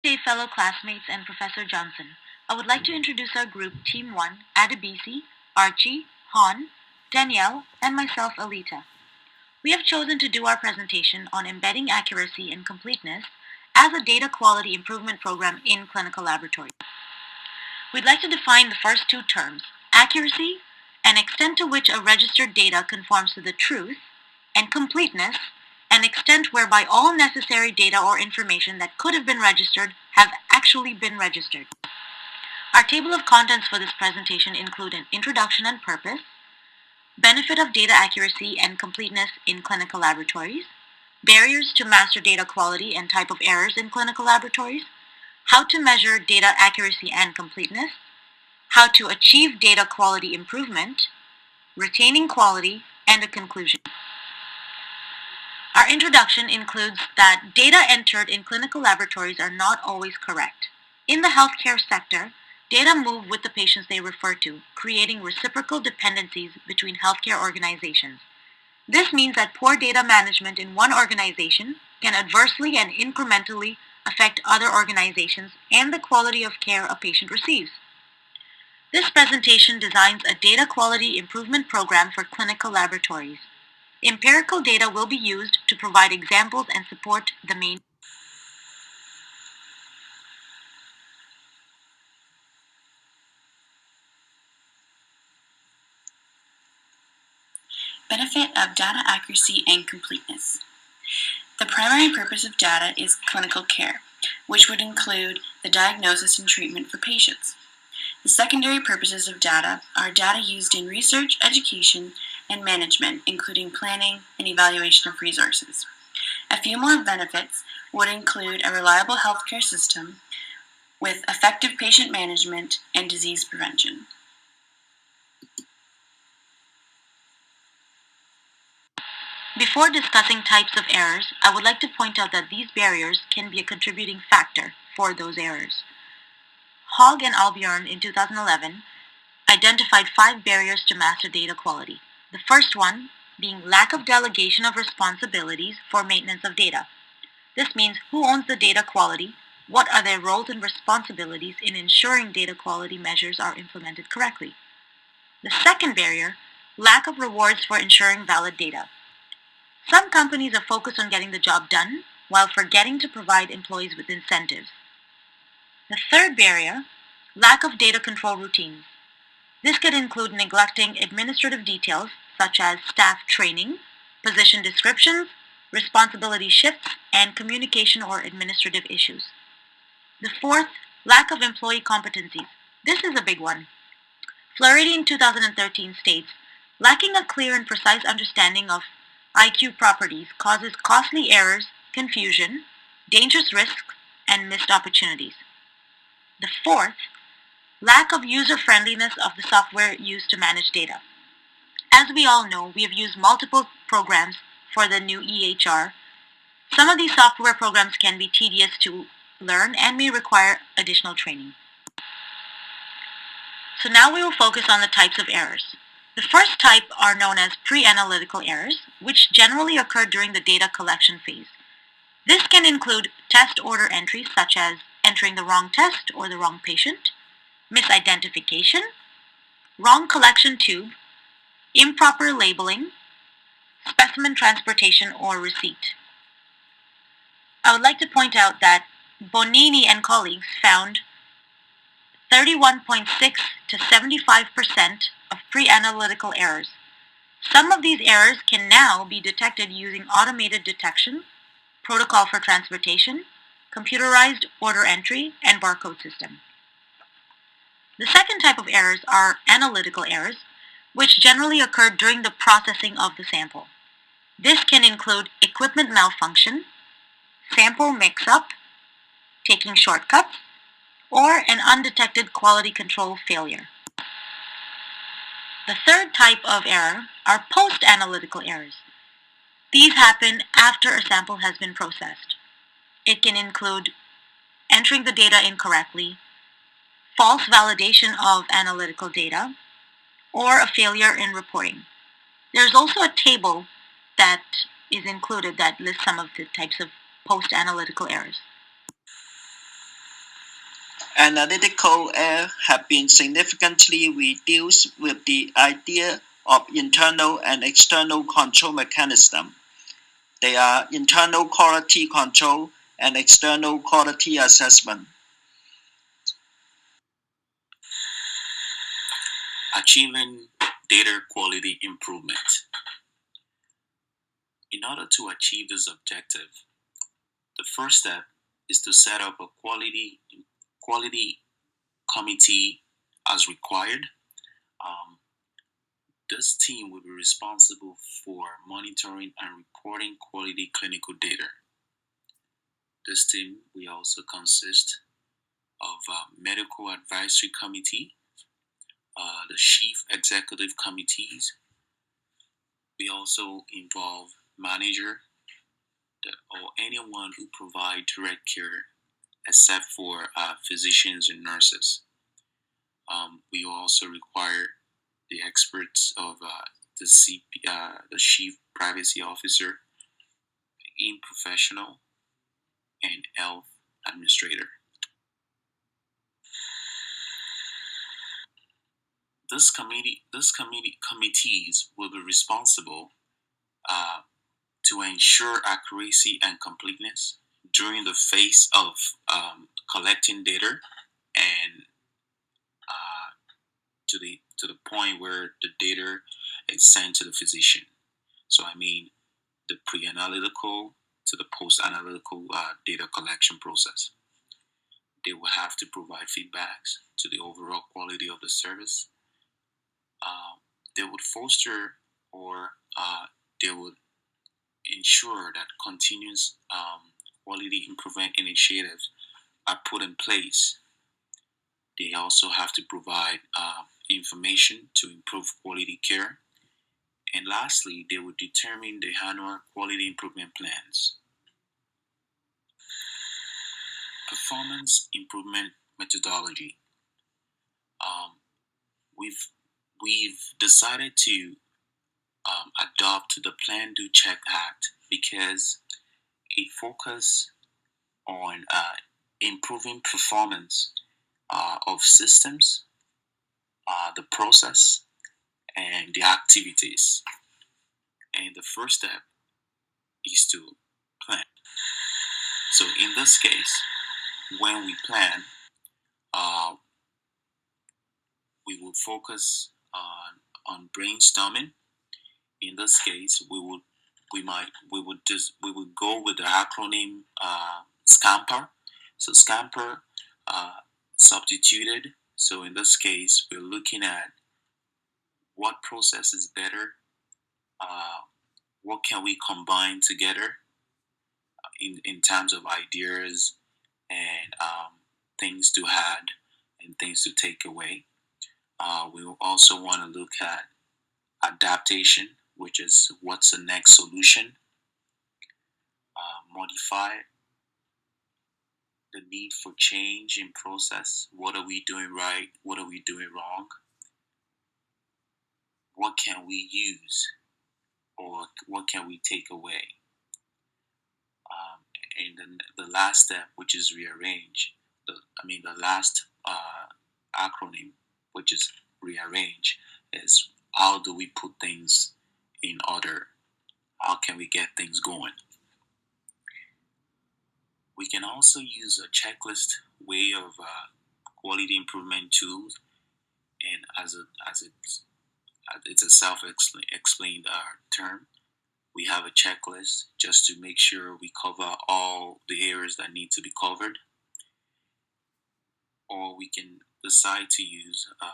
Hey, fellow classmates and Professor Johnson. I would like to introduce our group Team 1, Adebisi, Archie, Han, Danielle, and myself, Alita. We have chosen to do our presentation on embedding accuracy and completeness as a data quality improvement program in clinical laboratories. We'd like to define the first two terms, accuracy, an extent to which a registered data conforms to the truth, and completeness, an extent whereby all necessary data or information that could have been registered have actually been registered. Our table of contents for this presentation include an introduction and purpose, benefit of data accuracy and completeness in clinical laboratories, barriers to master data quality and type of errors in clinical laboratories, how to measure data accuracy and completeness, how to achieve data quality improvement, retaining quality, and a conclusion. Our introduction includes that data entered in clinical laboratories are not always correct. In the healthcare sector, data move with the patients they refer to, creating reciprocal dependencies between healthcare organizations. This means that poor data management in one organization can adversely and incrementally affect other organizations and the quality of care a patient receives. This presentation designs a data quality improvement program for clinical laboratories. Empirical data will be used to provide examples and support the main. Benefit of data accuracy and completeness. The primary purpose of data is clinical care, which would include the diagnosis and treatment for patients. The secondary purposes of data are data used in research, education, and management, including planning and evaluation of resources. A few more benefits would include a reliable healthcare system with effective patient management and disease prevention. Before discussing types of errors, I would like to point out that these barriers can be a contributing factor for those errors. Hogg and Albion in 2011 identified 5 barriers to master data quality. The first one being lack of delegation of responsibilities for maintenance of data. This means who owns the data quality, what are their roles and responsibilities in ensuring data quality measures are implemented correctly. The second barrier, lack of rewards for ensuring valid data. Some companies are focused on getting the job done while forgetting to provide employees with incentives. The third barrier, lack of data control routines. This could include neglecting administrative details such as staff training, position descriptions, responsibility shifts, and communication or administrative issues. The fourth, lack of employee competencies. This is a big one. Flaherty in 2013 states, lacking a clear and precise understanding of IQ properties causes costly errors, confusion, dangerous risks, and missed opportunities. The fourth, lack of user-friendliness of the software used to manage data. As we all know, we have used multiple programs for the new EHR. Some of these software programs can be tedious to learn and may require additional training. So now we will focus on the types of errors. The first type are known as pre-analytical errors, which generally occur during the data collection phase. This can include test order entries such as entering the wrong test or the wrong patient, misidentification, wrong collection tube, improper labeling, specimen transportation or receipt. I would like to point out that Bonini and colleagues found 31.6 to 75% of pre-analytical errors. Some of these errors can now be detected using automated detection, protocol for transportation, computerized order entry, and barcode system. The second type of errors are analytical errors, which generally occur during the processing of the sample. This can include equipment malfunction, sample mix-up, taking shortcuts, or an undetected quality control failure. The third type of error are post-analytical errors. These happen after a sample has been processed. It can include entering the data incorrectly, false validation of analytical data, or a failure in reporting. There's also a table that is included that lists some of the types of post-analytical errors. Analytical error have been significantly reduced with the idea of internal and external control mechanism. They are internal quality control and external quality assessment. Achieving data quality improvement. In order to achieve this objective, the first step is to set up a quality committee as required. Um, this team will be responsible for monitoring and reporting quality clinical data. This team will also consist of medical advisory committee, the chief executive committees. We also involve manager or anyone who provide direct care, except for physicians and nurses. We also require the experts of the chief privacy officer, in professional, and health administrator. Committees will be responsible uh, to ensure accuracy and completeness during the phase of collecting data and to the point where the data is sent to the physician. So I mean the pre-analytical to the post-analytical data collection process. They will have to provide feedbacks to the overall quality of the service. They would foster or they would ensure that continuous quality improvement initiatives are put in place. They also have to provide information to improve quality care. And lastly, they would determine the annual quality improvement plans. Performance improvement methodology. Um, we've we've decided to adopt the Plan Do Check Act because it focuses on improving performance of systems, the process, and the activities. And the first step is to plan. So in this case, when we plan, uh, we will focus on brainstorming. In this case, we would go with the acronym SCAMPER. So SCAMPER substituted. So in this case, we're looking at what process is better, uh, what can we combine together in terms of ideas and things to add and things to take away. We will also want to look at adaptation, which is what's the next solution, modify the need for change in process. What are we doing right? What are we doing wrong? What can we use or what can we take away? And then the last step, which is rearrange. The last acronym, which is rearrange, is how do we put things in order? How can we get things going? We can also use a checklist way of quality improvement tools, and it's a self-explained term. We have a checklist just to make sure we cover all the areas that need to be covered, or we can decide to use a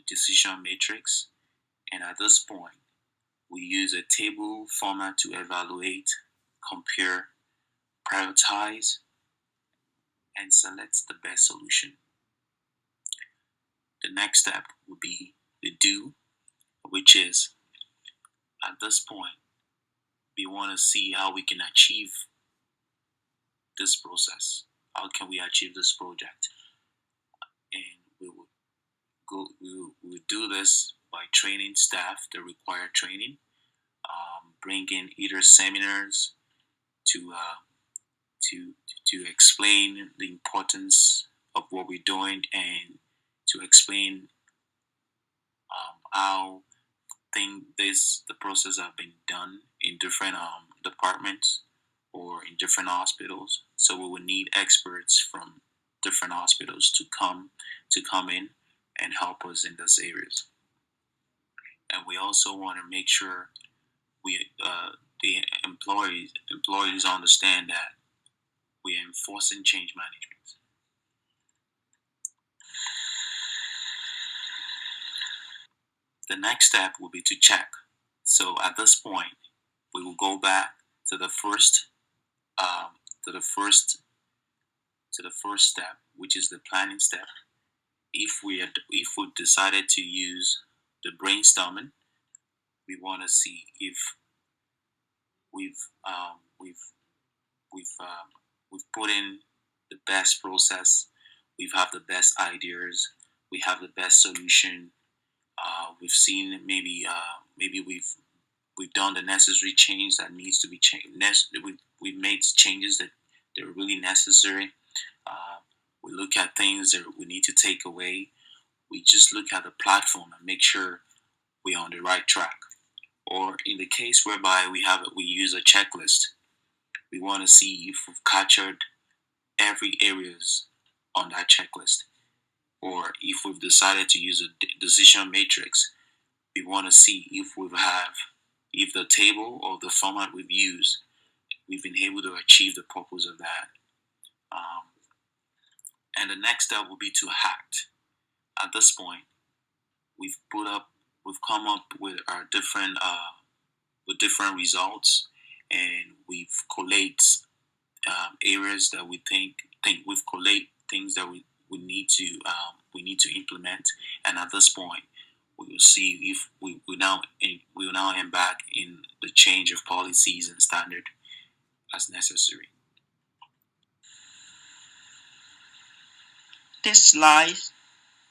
decision matrix. And at this point, we use a table format to evaluate, compare, prioritize, and select the best solution. The next step would be the do, which is at this point, we want to see how we can achieve this process. How can we achieve this project? And we will do this by training staff that require training, bring in either seminars to to explain the importance of what we're doing and to explain how the process have been done in different departments or in different hospitals. So we would need experts from different hospitals to come in and help us in those areas. And we also want to make sure the employees understand that we are enforcing change management. The next step will be to check. So at this point, we will go back to the first step, which is the planning step. If we decided to use the brainstorming, we want to see if we've put in the best process, we have the best ideas, we have the best solution. We've seen maybe we've done the necessary change that needs to be changed. We've made changes that they're really necessary. We look at things that we need to take away. We just look at the platform and make sure we're on the right track. Or in the case whereby we use a checklist, we want to see if we've captured every areas on that checklist. Or if we've decided to use a decision matrix, we want to see if the table or the format we've used, we've been able to achieve the purpose of that. And the next step will be to act. At this point, we've come up with our different results, and we've collated areas that we think we've collated things that we need to implement. And at this point, we will see if we will now embark in the change of policies and standard as necessary. This slide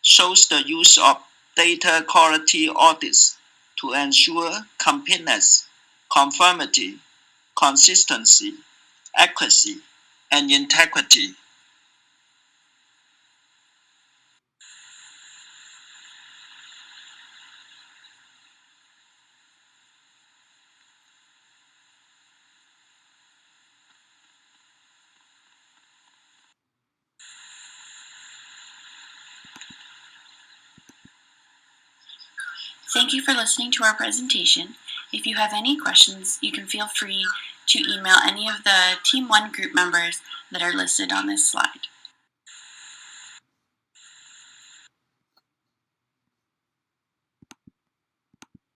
shows the use of data quality audits to ensure completeness, conformity, consistency, accuracy, and integrity. Thank you for listening to our presentation. If you have any questions, you can feel free to email any of the Team 1 group members that are listed on this slide.